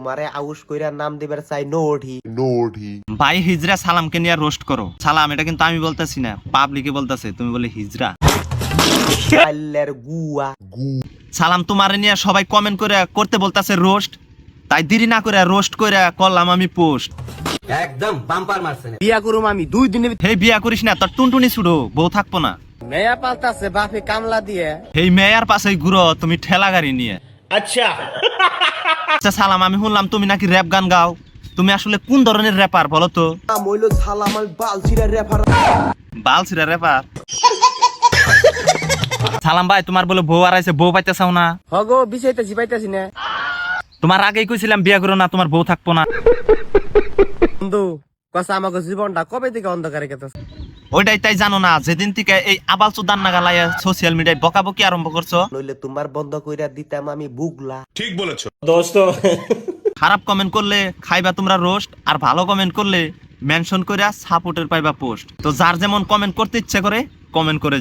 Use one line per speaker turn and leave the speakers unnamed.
তোমারে আউশ কইরা নাম দিবার চাই নোডি।
ভাই হিজরা সালামকে নিয়ে রোস্ট করো। সালাম এটা কিন্তু আমি বলতেছি না, পাবলিকে বলতেছে, তুমি বলে হিজরা।
আল্লের গুয়া।
সালাম তোমারে নিয়ে সবাই কমেন্ট করে করতে বলতেছে রোস্ট, তাই দেরি না করে রোস্ট করে করলাম আমি পোস্ট।
একদম বাম্পার মারছেন।
বিয়া করুম আমি 2 দিনে।
হেই বিয়া করিস না, তোর টুনটুনি ছুড়ো, বউ থাকবো না।
মেয়া পাল্টাছে বাপে কামলা দিয়ে।
হেই মেয়ার পাশে ঘুরো তুমি ঠেলা গাড়ি নিয়ে। আচ্ছা সালাম, আমি শুনলাম তুমি নাকি র‍্যাপ গান গাও, তুমি আসলে কোন ধরনের র্যাপার বলো তো?
নাম হইলো সালাম, আমি বালছিরা রেফার।
বালছিরা র্যাপার। সালাম ভাই, তোমার বলে বউ আড়াইছে, বউ পাইতে চাও না?
হগো বিষয়তেছি পাইতাছি না।
তোমার আগেই কইছিলাম বিয়া করো না, তোমার বউ থাকবো না।
বন্ধু কসা আমাকে জীবনটা কবে থেকে অন্ধকারে গেতেছে।
ওইটাই তাই জানো না, যেদিন থেকে এই আবাল চুদান নাগালাইয়া সোশ্যাল মিডিয়ায় বকাবকি আরম্ভ করছো,
নইলে তোমার বন্ধ কইরা দিতাম আমি বুগলা।
খারাপ কমেন্ট করলে খাইবা তোমরা রোস্ট, আর ভালো কমেন্ট করলে মেনশন কইরা সাপোর্টের পাইবা পোস্ট। তো যার যেমন কমেন্ট করতে ইচ্ছে করে কমেন্ট করে যাও।